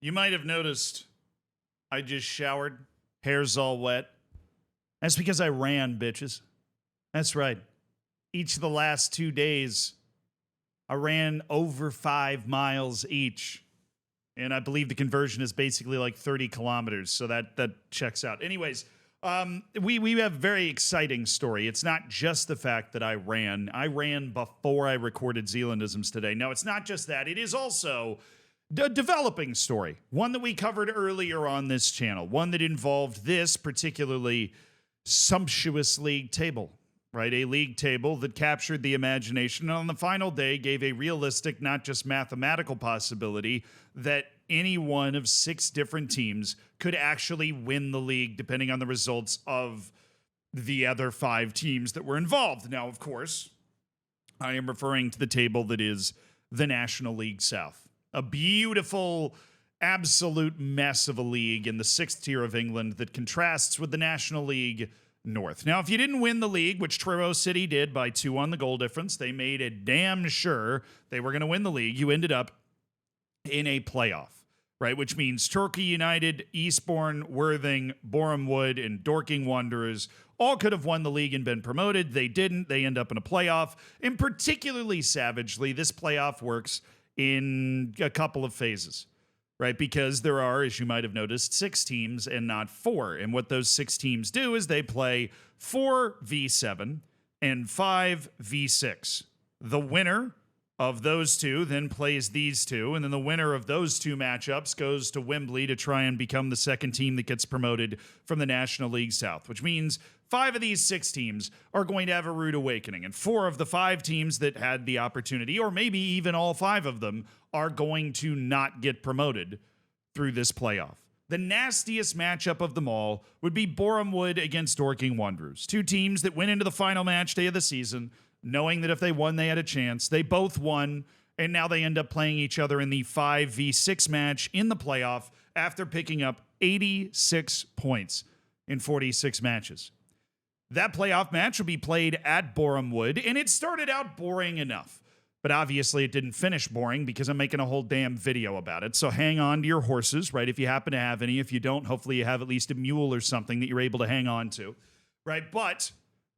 You might have noticed I just showered, hair's all wet. That's because I ran, bitches. That's right. Each of the last 2 days, I ran over 5 miles each. And I believe the conversion is basically like 30 kilometers, so that checks out. Anyways, we have a very exciting story. It's not just the fact that I ran. I ran before I recorded Zealandisms today. No, it's not just that. It is also a developing story, one that we covered earlier on this channel, one that involved this particularly sumptuous league table, right? A league table that captured the imagination and on the final day gave a realistic, not just mathematical possibility that any one of 6 different teams could actually win the league depending on the results of the other 5 teams that were involved. Now, of course, I am referring to the table that is the National League South. A beautiful, absolute mess of a league in the 6th tier of England that contrasts with the National League North. Now, if you didn't win the league, which Truro City did by 2 on the goal difference, they made it damn sure they were going to win the league. You ended up in a playoff, right? Which means Torquay United, Eastbourne, Worthing, Boreham Wood, and Dorking Wanderers all could have won the league and been promoted. They didn't. They end up in a playoff. And particularly savagely, this playoff works in a couple of phases, right? Because there are, as you might have noticed, 6 teams and not 4. And what those 6 teams do is they play 4v7 and 5v6. The winner of those 2 then plays these 2, and then the winner of those 2 matchups goes to Wembley to try and become the second team that gets promoted from the National League South, which means 5 of these 6 teams are going to have a rude awakening, and 4 of the 5 teams that had the opportunity, or maybe even all 5 of them, are going to not get promoted through this playoff. The nastiest matchup of them all would be Boreham Wood against Dorking Wanderers, 2 teams that went into the final match day of the season knowing that if they won, they had a chance. They both won, and now they end up playing each other in the 5v6 match in the playoff after picking up 86 points in 46 matches. That playoff match will be played at Boreham Wood, and it started out boring enough. But obviously it didn't finish boring because I'm making a whole damn video about it. So hang on to your horses, right? If you happen to have any. If you don't, hopefully you have at least a mule or something that you're able to hang on to, right? But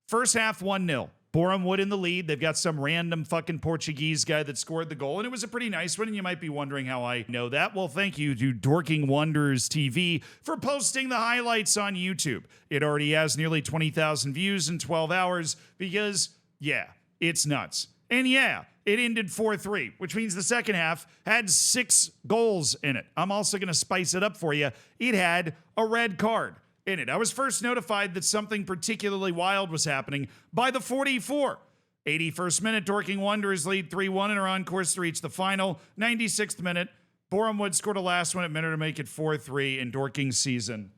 first half 1-0. Boreham Wood in the lead. They've got some random fucking Portuguese guy that scored the goal, and it was a pretty nice one, and you might be wondering how I know that. Well, thank you to Dorking Wanderers TV for posting the highlights on YouTube. It already has nearly 20,000 views in 12 hours because, yeah, it's nuts. And yeah, it ended 4-3, which means the second half had 6 goals in it. I'm also going to spice it up for you. It had a red card in it. I was first notified that something particularly wild was happening by the 44. 81st minute, Dorking Wanderers lead 3-1 and are on course to reach the final. 96th minute, Boreham Wood scored a last minute to make it 4-3, and Dorking's season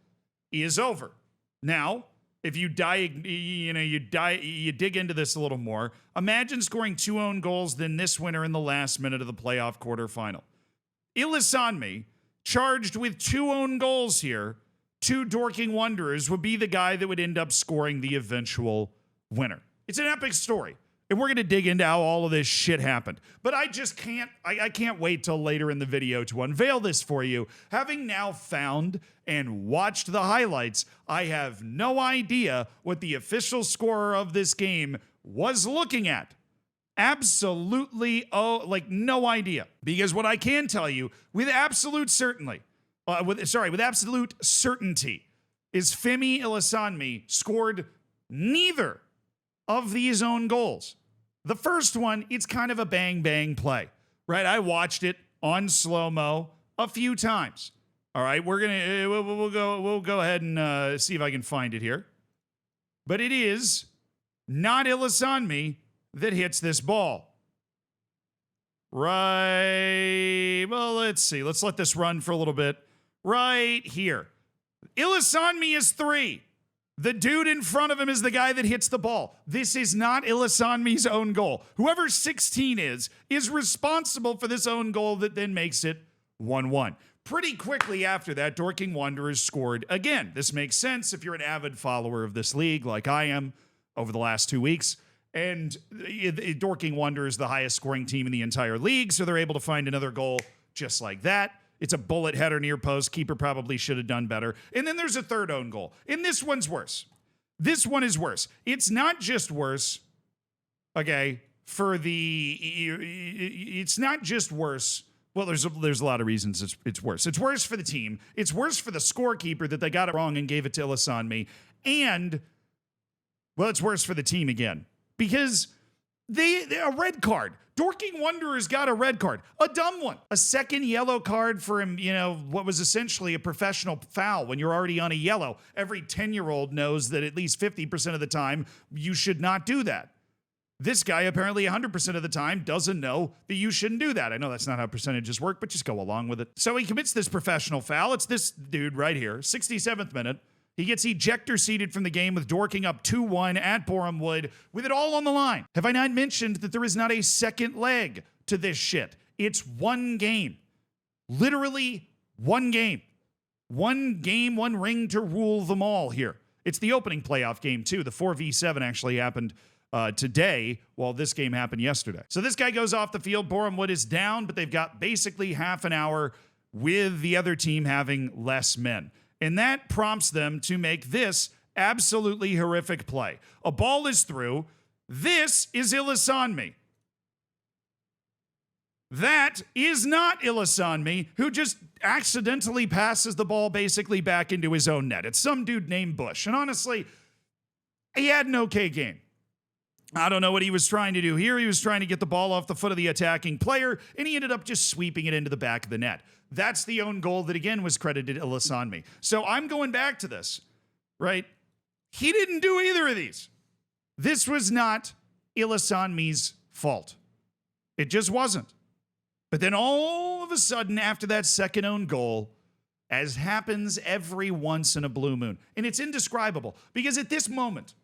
is over. Now, if you dig into this a little more, imagine scoring 2 own goals than this winner in the last minute of the playoff quarterfinal. Ilisanmi, charged with 2 own goals here, 2 Dorking Wanderers, would be the guy that would end up scoring the eventual winner. It's an epic story, and we're going to dig into how all of this shit happened. But I just can't, I can't wait till later in the video to unveil this for you. Having now found and watched the highlights, I have no idea what the official scorer of this game was looking at. Absolutely, no idea. Because what I can tell you with absolute certainty, with absolute certainty, is Femi Ilisanmi scored neither of these own goals. The first one, it's kind of a bang-bang play, right? I watched it on slow-mo a few times. All right, we'll go ahead and see if I can find it here. But it is not Ilisanmi that hits this ball. Right, well, let's see. Let's let this run for a little bit. Right here. Ilisanmi is 3. The dude in front of him is the guy that hits the ball. This is not Ilisanmi's own goal. Whoever 16 is responsible for this own goal that then makes it 1-1. Pretty quickly after that, Dorking Wanderers scored again. This makes sense if you're an avid follower of this league like I am over the last 2 weeks. And Dorking Wanderers is the highest scoring team in the entire league, so they're able to find another goal just like that. It's a bullet header near post. Keeper probably should have done better. And then there's a third own goal. And this one's worse. This one is worse. It's not just worse, okay, it's not just worse. Well, there's a lot of reasons it's worse. It's worse for the team. It's worse for the scorekeeper that they got it wrong and gave it to Ilissanmi. And, well, it's worse for the team again. Because a red card. Dorking Wanderers got a red card. A dumb one. A second yellow card for him, what was essentially a professional foul when you're already on a yellow. Every 10-year-old knows that at least 50% of the time you should not do that. This guy apparently 100% of the time doesn't know that you shouldn't do that. I know that's not how percentages work, but just go along with it. So he commits this professional foul. It's this dude right here, 67th minute. He gets ejector seated from the game with Dorking up 2-1 at Boreham Wood with it all on the line. Have I not mentioned that there is not a second leg to this shit? It's one game. Literally one game. One game, one ring to rule them all here. It's the opening playoff game, too. The 4v7 actually happened today, while this game happened yesterday. So this guy goes off the field. Boreham Wood is down, but they've got basically half an hour with the other team having less men. And that prompts them to make this absolutely horrific play. A ball is through. This is Ilissanmi. That is not Ilissanmi, who just accidentally passes the ball basically back into his own net. It's some dude named Bush. And honestly, he had an okay game. I don't know what he was trying to do here. He was trying to get the ball off the foot of the attacking player, and he ended up just sweeping it into the back of the net. That's the own goal that, again, was credited Ilissanmi. So I'm going back to this, right? He didn't do either of these. This was not Ilissanmi's fault. It just wasn't. But then all of a sudden, after that second own goal, as happens every once in a blue moon, and it's indescribable, because at this moment,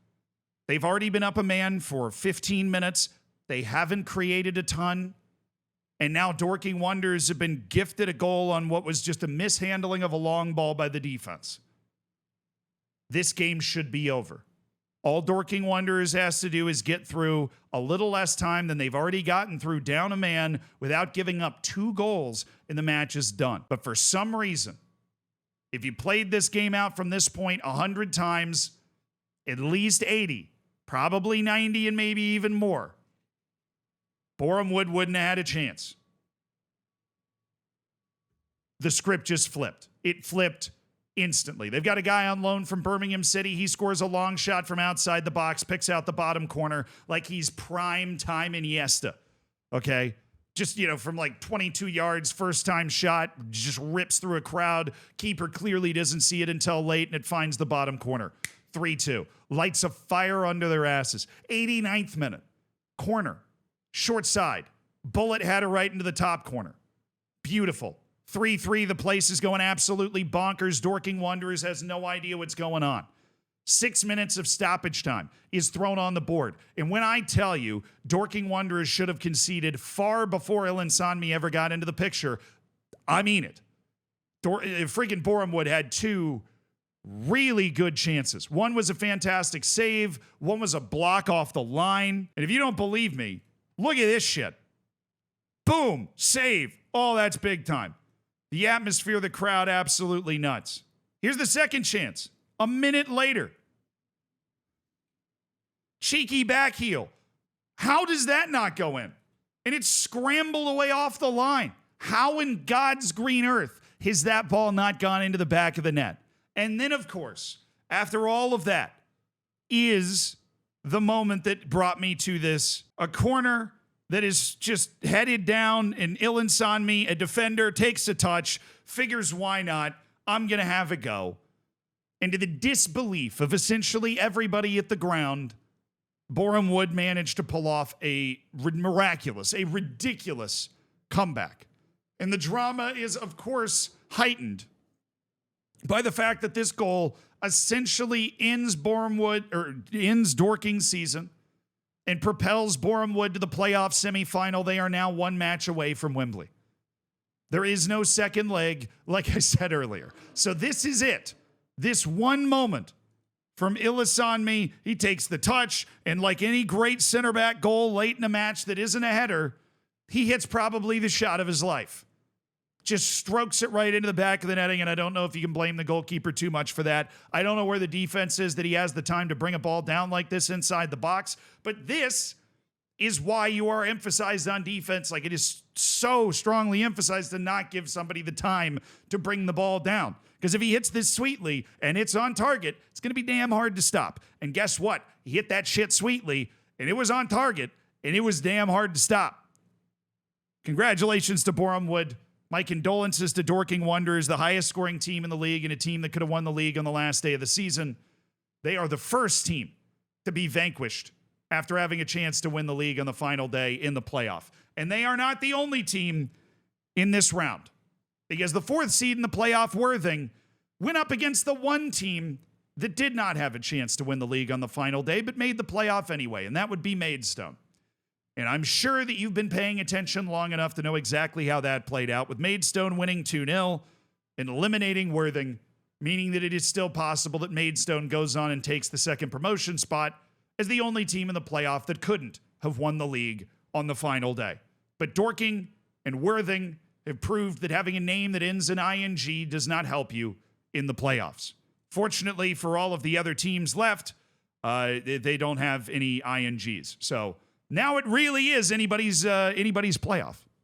they've already been up a man for 15 minutes. They haven't created a ton. And now Dorking Wanderers have been gifted a goal on what was just a mishandling of a long ball by the defense. This game should be over. All Dorking Wanderers has to do is get through a little less time than they've already gotten through down a man without giving up 2 goals, and the match is done. But for some reason, if you played this game out from this point 100 times, at least 80, probably 90 and maybe even more, Boreham Wood wouldn't have had a chance. The script just flipped. It flipped instantly. They've got a guy on loan from Birmingham City. He scores a long shot from outside the box, picks out the bottom corner like he's prime time Iniesta. Okay? Just, from like 22 yards, first time shot, just rips through a crowd. Keeper clearly doesn't see it until late, and it finds the bottom corner. 3-2. Lights a fire under their asses. 89th minute. Corner. Short side. Bullet header right into the top corner. Beautiful. 3-3. The place is going absolutely bonkers. Dorking Wanderers has no idea what's going on. 6 minutes of stoppage time is thrown on the board. And when I tell you Dorking Wanderers should have conceded far before Ilissanmi ever got into the picture, I mean it. Freaking Boreham Wood had 2 really good chances. One was a fantastic save. One was a block off the line. And if you don't believe me, look at this shit. Boom. Save. Oh, that's big time. The atmosphere, the crowd, absolutely nuts. Here's the second chance. A minute later. Cheeky back heel. How does that not go in? And it's scrambled away off the line. How in God's green earth has that ball not gone into the back of the net? And then, of course, after all of that, is the moment that brought me to this. A corner that is just headed down, and Ilissanmi, a defender, takes a touch, figures why not, I'm going to have a go. And to the disbelief of essentially everybody at the ground, Boreham Wood managed to pull off a miraculous, a ridiculous comeback. And the drama is, of course, heightened by the fact that this goal essentially ends Dorking's season and propels Boreham Wood to the playoff semifinal. They are now 1 match away from Wembley. There is no second leg, like I said earlier. So this is it. This one moment from Ilissanmi, he takes the touch, and like any great center back goal late in a match that isn't a header, he hits probably the shot of his life. just strokes it right into the back of the netting, and I don't know if you can blame the goalkeeper too much for that. I don't know where the defense is that he has the time to bring a ball down like this inside the box, but this is why you are emphasized on defense. Like, it is so strongly emphasized to not give somebody the time to bring the ball down. Because if he hits this sweetly and it's on target, it's going to be damn hard to stop. And guess what? He hit that shit sweetly, and it was on target, and it was damn hard to stop. Congratulations to Boreham Wood. My condolences to Dorking Wanderers, the highest scoring team in the league and a team that could have won the league on the last day of the season. They are the first team to be vanquished after having a chance to win the league on the final day in the playoff. And they are not the only team in this round, because the fourth seed in the playoff, Worthing, went up against the one team that did not have a chance to win the league on the final day, but made the playoff anyway, and that would be Maidstone. And I'm sure that you've been paying attention long enough to know exactly how that played out, with Maidstone winning 2-0 and eliminating Worthing, meaning that it is still possible that Maidstone goes on and takes the second promotion spot as the only team in the playoff that couldn't have won the league on the final day. But Dorking and Worthing have proved that having a name that ends in ing does not help you in the playoffs. Fortunately for all of the other teams left, they don't have any INGs. So now it really is anybody's playoff.